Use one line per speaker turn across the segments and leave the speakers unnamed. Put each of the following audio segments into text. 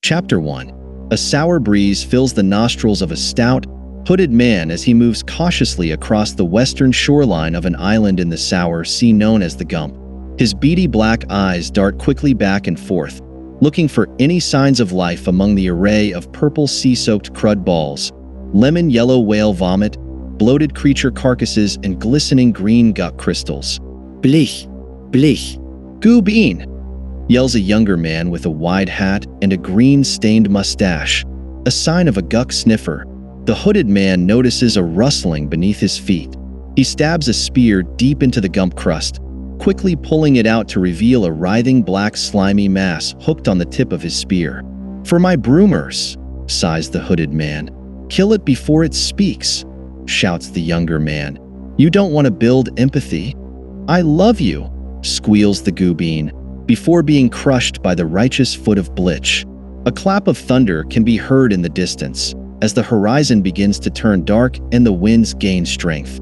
Chapter 1. A sour breeze fills the nostrils of a stout, hooded man as he moves cautiously across the western shoreline of an island in the sour sea known as the Gump. His beady black eyes dart quickly back and forth, looking for any signs of life among the array of purple sea-soaked crud balls, lemon-yellow whale vomit, bloated creature carcasses, and glistening green gut crystals.
Blich, Blich.
"Goo bean!" yells a younger man with a wide hat and a green-stained mustache, a sign of a guck sniffer. The hooded man notices a rustling beneath his feet. He stabs a spear deep into the Gump crust, quickly pulling it out to reveal a writhing black slimy mass hooked on the tip of his spear. "For my broomers," sighs the hooded man. "Kill it before it speaks," shouts the younger man. "You don't want to build empathy?" "I love you," squeals the goobean, before being crushed by the righteous foot of Blich. A clap of thunder can be heard in the distance, as the horizon begins to turn dark and the winds gain strength.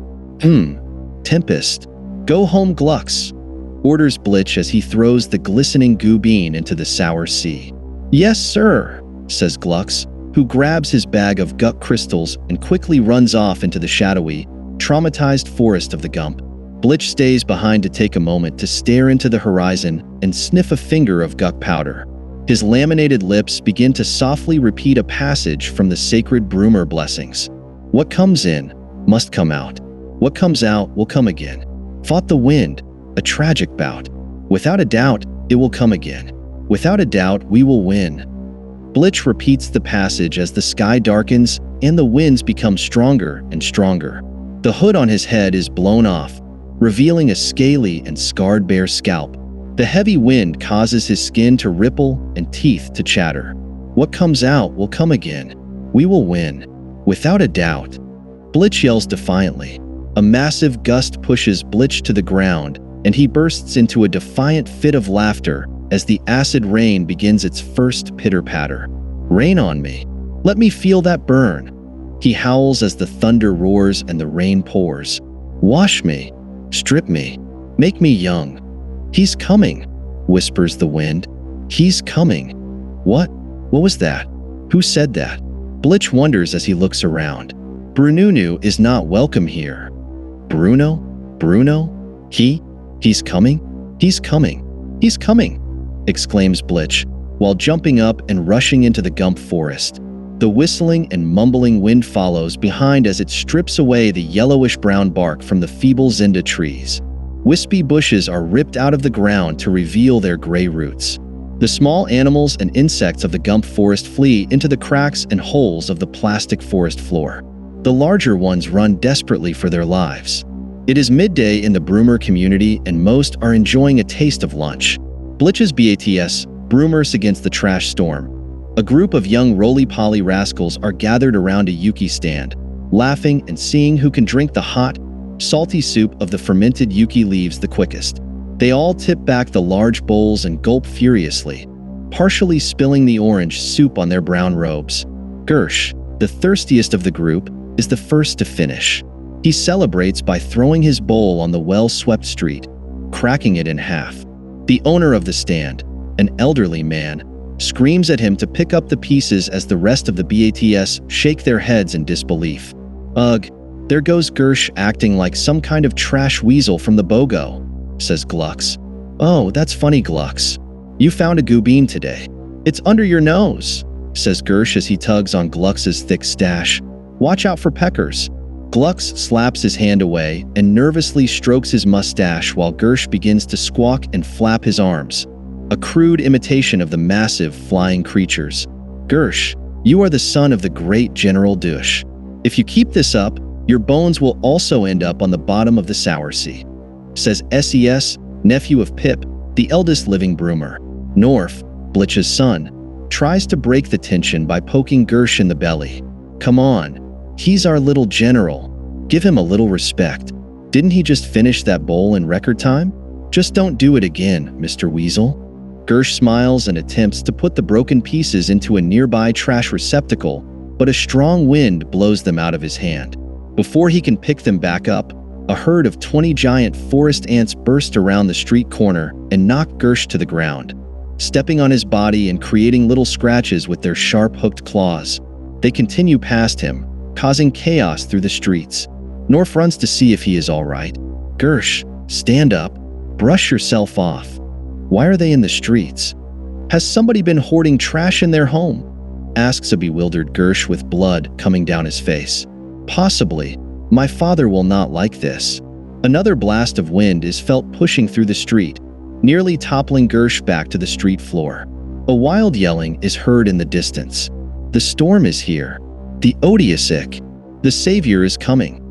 Tempest. "Go home, Glux," orders Blich as he throws the glistening goobean into the sour sea. "Yes, sir," says Glux, who grabs his bag of gut crystals and quickly runs off into the shadowy, traumatized forest of the Gump. Blich stays behind to take a moment to stare into the horizon and sniff a finger of guck powder. His laminated lips begin to softly repeat a passage from the sacred broomer blessings. "What comes in must come out. What comes out will come again. Fought the wind, a tragic bout. Without a doubt, it will come again. Without a doubt, we will win." Blich repeats the passage as the sky darkens and the winds become stronger and stronger. The hood on his head is blown off, revealing a scaly and scarred bare scalp. The heavy wind causes his skin to ripple and teeth to chatter. "What comes out will come again. We will win. Without a doubt." Blich yells defiantly. A massive gust pushes Blich to the ground, and he bursts into a defiant fit of laughter as the acid rain begins its first pitter-patter. "Rain on me. Let me feel that burn," he howls as the thunder roars and the rain pours. "Wash me. Strip me. Make me young." "He's coming," whispers the wind. "He's coming." What was that? Who said that? Blich wonders as he looks around. Brununu is not welcome here. Bruno? He's coming? He's coming. He's coming, exclaims Blich, while jumping up and rushing into the Gump forest. The whistling and mumbling wind follows behind as it strips away the yellowish-brown bark from the feeble zinda trees. Wispy bushes are ripped out of the ground to reveal their gray roots. The small animals and insects of the Gump forest flee into the cracks and holes of the plastic forest floor. The larger ones run desperately for their lives. It is midday in the Broomer community and most are enjoying a taste of lunch. Blich's BATS, Broomers Against the Trash Storm. A group of young roly-poly rascals are gathered around a Yuki stand, laughing and seeing who can drink the hot, salty soup of the fermented Yuki leaves the quickest. They all tip back the large bowls and gulp furiously, partially spilling the orange soup on their brown robes. Gersh, the thirstiest of the group, is the first to finish. He celebrates by throwing his bowl on the well-swept street, cracking it in half. The owner of the stand, an elderly man, screams at him to pick up the pieces as the rest of the BATS shake their heads in disbelief. "Ugh, there goes Gersh acting like some kind of trash weasel from the BOGO," says Glux. "Oh, that's funny, Glux. You found a goobean today. It's under your nose," says Gersh as he tugs on Glux's thick stash. "Watch out for peckers." Glux slaps his hand away and nervously strokes his mustache while Gersh begins to squawk and flap his arms, a crude imitation of the massive flying creatures. "Gersh, you are the son of the great General Dush. If you keep this up, your bones will also end up on the bottom of the Sour Sea," says SES, nephew of Pip, the eldest living Broomer. Norf, Blich's son, tries to break the tension by poking Gersh in the belly. "Come on, he's our little general. Give him a little respect. Didn't he just finish that bowl in record time? Just don't do it again, Mr. Weasel." Gersh smiles and attempts to put the broken pieces into a nearby trash receptacle, but a strong wind blows them out of his hand. Before he can pick them back up, a herd of 20 giant forest ants burst around the street corner and knock Gersh to the ground. stepping on his body and creating little scratches with their sharp hooked claws. They continue past him, causing chaos through the streets. Norf runs to see if he is all right. Gersh, stand up. Brush yourself off. Why are they in the streets? Has somebody been hoarding trash in their home? Asks a bewildered Gersh with blood coming down his face. Possibly. My father will not like this. Another blast of wind is felt pushing through the street, nearly toppling Gersh back to the street floor. A wild yelling is heard in the distance. The storm is here. The odious ick. The savior is coming,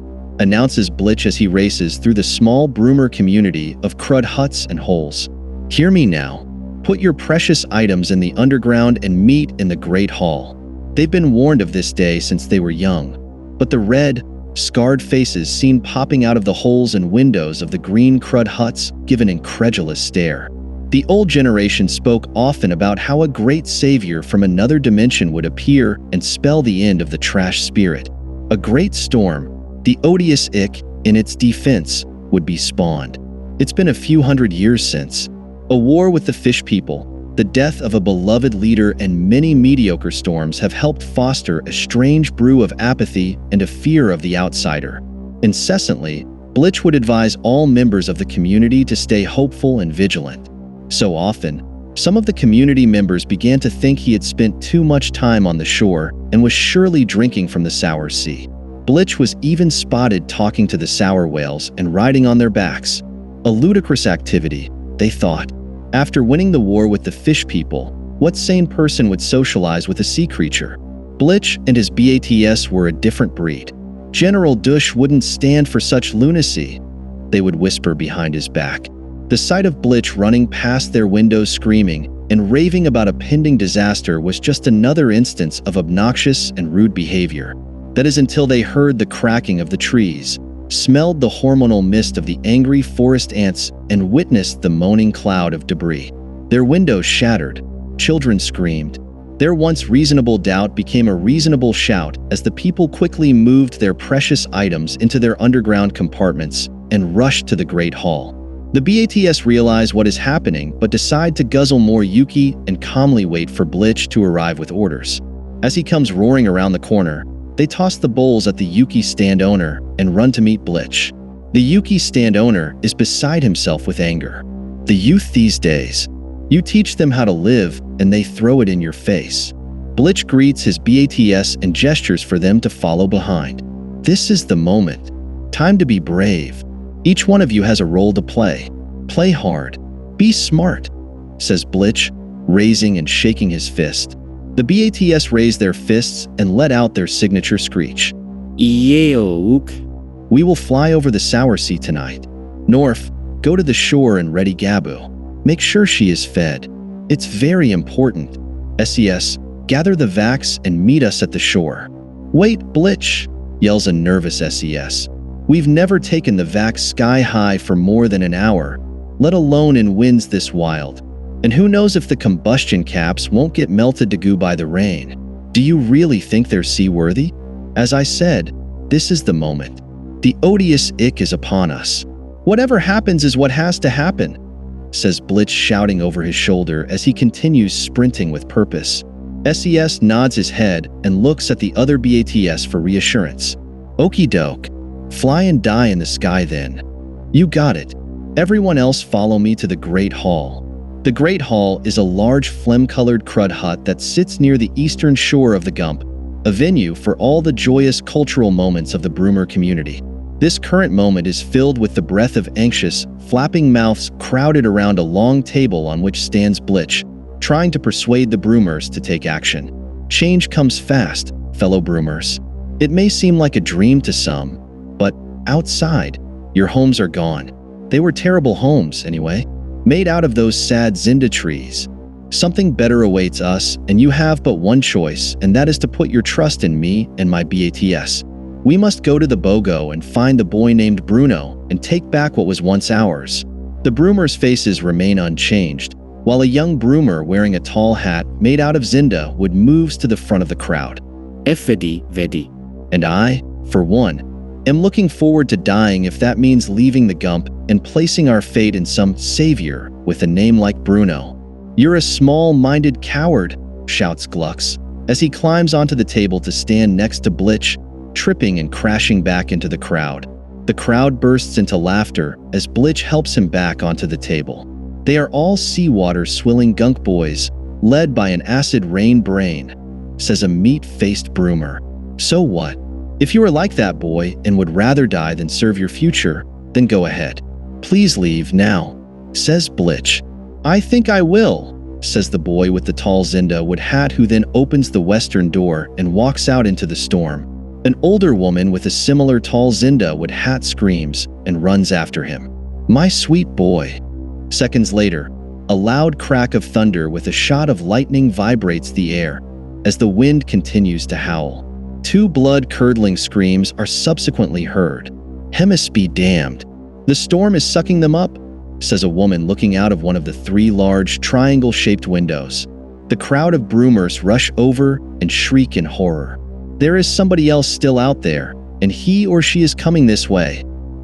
announces Blich as he races through the small Broomer community of crud huts and holes. Hear me now. Put your precious items in the underground and meet in the Great Hall. They've been warned of this day since they were young, but the red, scarred faces seen popping out of the holes and windows of the green crud huts give an incredulous stare. The old generation spoke often about how a great savior from another dimension would appear and spell the end of the trash spirit. A great storm, the odious ick, in its defense, would be spawned. It's been a few hundred years since. A war with the fish people, the death of a beloved leader, and many mediocre storms have helped foster a strange brew of apathy and a fear of the outsider. Incessantly, Blich would advise all members of the community to stay hopeful and vigilant. So often, some of the community members began to think he had spent too much time on the shore and was surely drinking from the sour sea. Blich was even spotted talking to the sour whales and riding on their backs. A ludicrous activity, they thought. After winning the war with the fish people, what sane person would socialize with a sea creature? Blich and his BATS were a different breed. General Dush wouldn't stand for such lunacy, they would whisper behind his back. The sight of Blich running past their windows screaming and raving about a pending disaster was just another instance of obnoxious and rude behavior. That is until they heard the cracking of the trees, smelled the hormonal mist of the angry forest ants, and witnessed the moaning cloud of debris. Their windows shattered. Children screamed. Their once reasonable doubt became a reasonable shout as the people quickly moved their precious items into their underground compartments and rushed to the Great Hall. The BATS realize what is happening but decide to guzzle more Yuki and calmly wait for Blich to arrive with orders. As he comes roaring around the corner, they toss the bowls at the Yuki stand owner and run to meet Blich. The Yuki stand owner is beside himself with anger. The youth these days. You teach them how to live and they throw it in your face. Blich greets his BATS and gestures for them to follow behind. This is the moment. Time to be brave. Each one of you has a role to play. Play hard. Be smart, says Blich, raising and shaking his fist. The BATS raise their fists and let out their signature screech.
Yeouk.
We will fly over the Sour Sea tonight. Norf, go to the shore and ready Gabu. Make sure she is fed. It's very important. SES, gather the Vax and meet us at the shore. Wait, Blich, yells a nervous SES. We've never taken the Vax sky high for more than an hour, let alone in winds this wild. And who knows if the combustion caps won't get melted to goo by the rain. Do you really think they're seaworthy? As I said, this is the moment. The odious ick is upon us. Whatever happens is what has to happen, says Blich, shouting over his shoulder as he continues sprinting with purpose. SES nods his head and looks at the other BATS for reassurance. Okie doke. Fly and die in the sky then. You got it. Everyone else follow me to the Great Hall. The Great Hall is a large phlegm-colored crud hut that sits near the eastern shore of the Gump, a venue for all the joyous cultural moments of the Broomer community. This current moment is filled with the breath of anxious, flapping mouths crowded around a long table on which stands Blich, trying to persuade the Broomers to take action. Change comes fast, fellow Broomers. It may seem like a dream to some, but outside, your homes are gone. They were terrible homes, anyway, made out of those sad Zinda trees. Something better awaits us, and you have but one choice, and that is to put your trust in me and my BATS. We must go to the Bogo and find the boy named Bruno and take back what was once ours. The Broomers' faces remain unchanged, while a young Broomer wearing a tall hat made out of Zinda would moves to the front of the crowd.
Vedi.
And I, for one, am looking forward to dying if that means leaving the Gump and placing our fate in some savior with a name like Bruno. "You're a small-minded coward," shouts Glux, as he climbs onto the table to stand next to Blich, tripping and crashing back into the crowd. The crowd bursts into laughter as Blich helps him back onto the table. They are all seawater-swilling gunk boys, led by an acid rain brain, says a meat-faced broomer. "So what? If you are like that boy and would rather die than serve your future, then go ahead. Please leave now," says Blich. "I think I will," says the boy with the tall Zinda-wood hat, who then opens the western door and walks out into the storm. An older woman with a similar tall Zinda-wood hat screams and runs after him. "My sweet boy." Seconds later, a loud crack of thunder with a shot of lightning vibrates the air as the wind continues to howl. Two blood-curdling screams are subsequently heard. "Hemis be damned. The storm is sucking them up," says a woman looking out of one of the three large triangle-shaped windows. The crowd of broomers rush over and shriek in horror. "There is somebody else still out there, and he or she is coming this way,"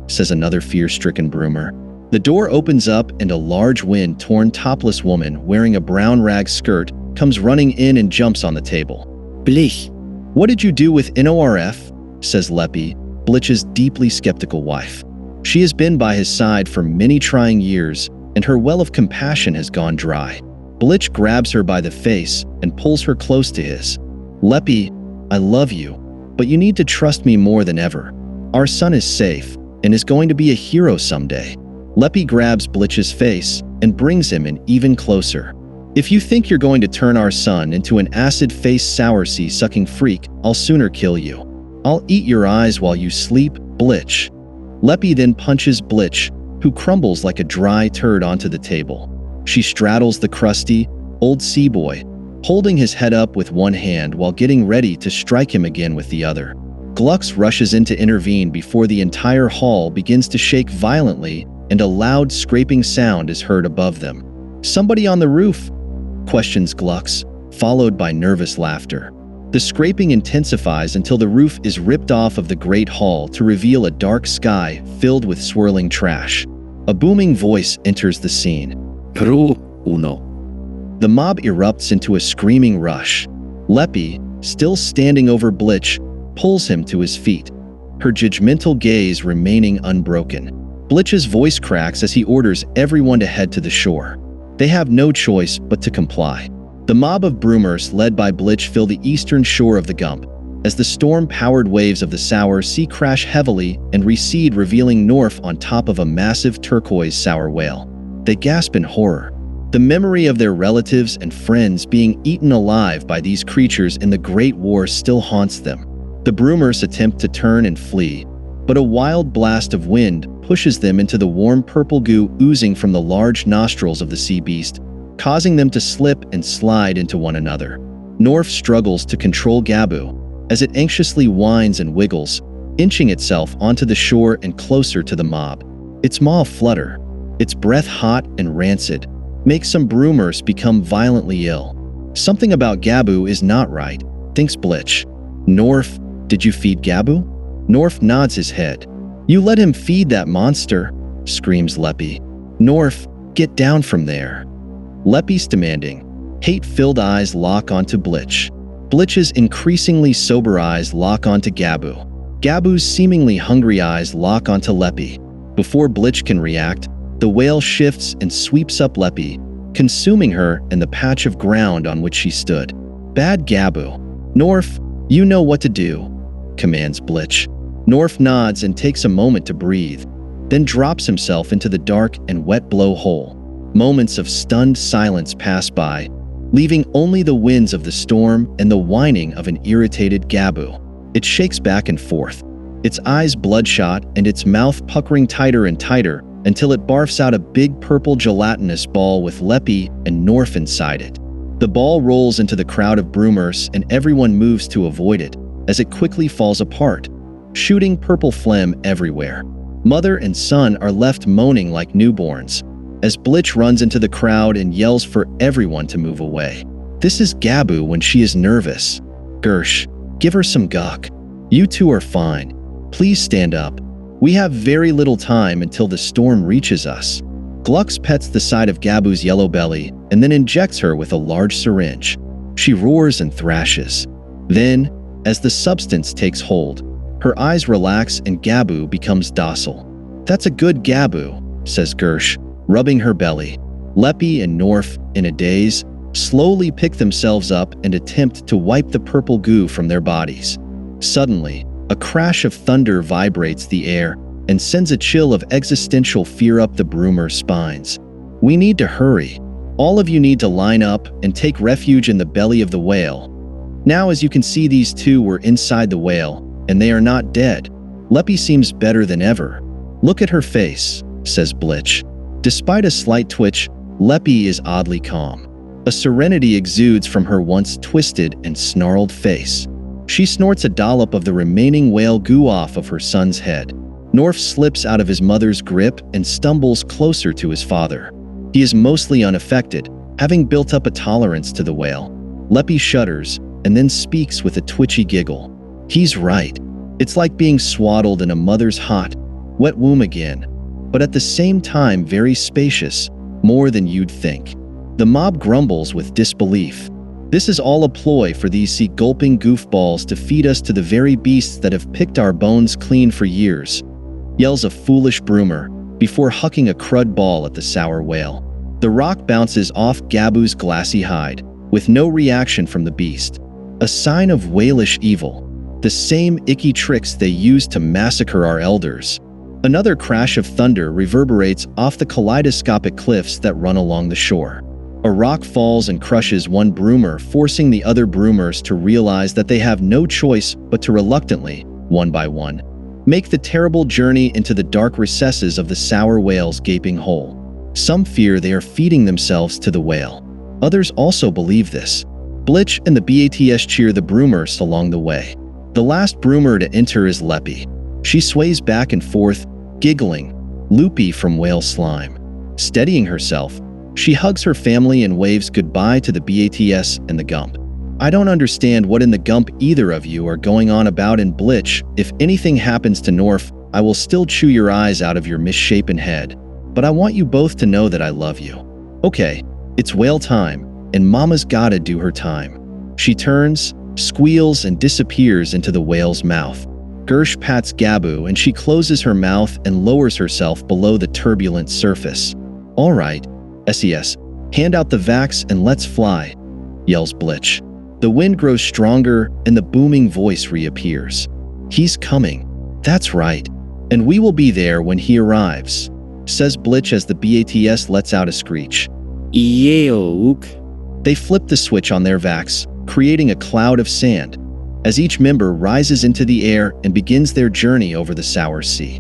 says another fear-stricken broomer. The door opens up and a large wind-torn topless woman wearing a brown rag skirt comes running in and jumps on the table.
Blich.
"What did you do with NORF?" says Leppy, Blich's deeply skeptical wife. She has been by his side for many trying years, and her well of compassion has gone dry. Blich grabs her by the face and pulls her close to his. "Leppy, I love you, but you need to trust me more than ever. Our son is safe and is going to be a hero someday." Leppy grabs Blich's face and brings him in even closer. "If you think you're going to turn our son into an acid-faced sour sea-sucking freak, I'll sooner kill you. I'll eat your eyes while you sleep, Blich." Leppy then punches Blich, who crumbles like a dry turd onto the table. She straddles the crusty, old sea boy, holding his head up with one hand while getting ready to strike him again with the other. Glux rushes in to intervene before the entire hall begins to shake violently and a loud scraping sound is heard above them. "Somebody on the roof?" questions Glux, followed by nervous laughter. The scraping intensifies until the roof is ripped off of the great hall to reveal a dark sky filled with swirling trash. A booming voice enters the scene.
Peru uno.
The mob erupts into a screaming rush. Leppy, still standing over Blich, pulls him to his feet, her judgmental gaze remaining unbroken. Blich's voice cracks as he orders everyone to head to the shore. They have no choice but to comply. The mob of broomers led by Blich fill the eastern shore of the Gump, as the storm-powered waves of the sour sea crash heavily and recede, revealing Norf on top of a massive turquoise sour whale. They gasp in horror. The memory of their relatives and friends being eaten alive by these creatures in the Great War still haunts them. The broomers attempt to turn and flee, but a wild blast of wind pushes them into the warm purple goo oozing from the large nostrils of the sea beast, causing them to slip and slide into one another. Norf struggles to control Gabu as it anxiously whines and wiggles, inching itself onto the shore and closer to the mob. Its maw flutter, its breath hot and rancid, makes some broomers become violently ill. Something about Gabu is not right, thinks Blich. "Norf, did you feed Gabu?" Norf nods his head. "You let him feed that monster," screams Leppy. "Norf, get down from there." Leppy's demanding, hate-filled eyes lock onto Blich. Blich's increasingly sober eyes lock onto Gabu. Gabu's seemingly hungry eyes lock onto Leppy. Before Blich can react, the whale shifts and sweeps up Leppy, consuming her and the patch of ground on which she stood. "Bad Gabu. Norf, you know what to do," commands Blich. Norf nods and takes a moment to breathe, then drops himself into the dark and wet blowhole. Moments of stunned silence pass by, leaving only the winds of the storm and the whining of an irritated Gabu. It shakes back and forth, its eyes bloodshot and its mouth puckering tighter and tighter until it barfs out a big purple gelatinous ball with Leppy and Norf inside it. The ball rolls into the crowd of broomers and everyone moves to avoid it as it quickly falls apart, shooting purple phlegm everywhere. Mother and son are left moaning like newborns as Blich runs into the crowd and yells for everyone to move away. This is Gabu when she is nervous. "Gersh, give her some guck. You two are fine. Please stand up. We have very little time until the storm reaches us." Glux pets the side of Gabu's yellow belly and then injects her with a large syringe. She roars and thrashes. Then, as the substance takes hold, her eyes relax and Gabu becomes docile. "That's a good Gabu," says Gersh, rubbing her belly. Leppy and Norf, in a daze, slowly pick themselves up and attempt to wipe the purple goo from their bodies. Suddenly, a crash of thunder vibrates the air and sends a chill of existential fear up the Broomer's spines. "We need to hurry. All of you need to line up and take refuge in the belly of the whale." Now, as you can see, these two were inside the whale, and they are not dead. Leppy seems better than ever. "Look at her face," says Blich. Despite a slight twitch, Leppy is oddly calm. A serenity exudes from her once twisted and snarled face. She snorts a dollop of the remaining whale goo off of her son's head. Norf slips out of his mother's grip and stumbles closer to his father. He is mostly unaffected, having built up a tolerance to the whale. Leppy shudders and then speaks with a twitchy giggle. "He's right. It's like being swaddled in a mother's hot, wet womb again, but at the same time very spacious, more than you'd think." The mob grumbles with disbelief. This is all a ploy for these sea-gulping goofballs to feed us to the very beasts that have picked our bones clean for years, yells a foolish Broomer before hucking a crud ball at the sour whale. The rock bounces off Gabu's glassy hide, with no reaction from the beast. A sign of whalish evil, the same icky tricks they used to massacre our elders. Another crash of thunder reverberates off the kaleidoscopic cliffs that run along the shore. A rock falls and crushes one Broomer, forcing the other Broomers to realize that they have no choice but to reluctantly, one by one, make the terrible journey into the dark recesses of the sour whale's gaping hole. Some fear they are feeding themselves to the whale. Others also believe this. Blich and the BATS cheer the Broomers along the way. The last Broomer to enter is Leppy. She sways back and forth, giggling, loopy from whale slime. Steadying herself, she hugs her family and waves goodbye to the BATS and the Gump. "I don't understand what in the Gump either of you are going on about in Blich. If anything happens to Norf, I will still chew your eyes out of your misshapen head. But I want you both to know that I love you. Okay, it's whale time, and Mama's gotta do her time." She turns, squeals, and disappears into the whale's mouth. Gersh pats Gabu and she closes her mouth and lowers herself below the turbulent surface. "All right, SES, hand out the vax and let's fly," yells Blich. The wind grows stronger and the booming voice reappears. "He's coming. That's right. And we will be there when he arrives," says Blich as the BATS lets out a screech.
Yeouk.
They flip the switch on their vax, creating a cloud of sand, as each member rises into the air and begins their journey over the sour sea.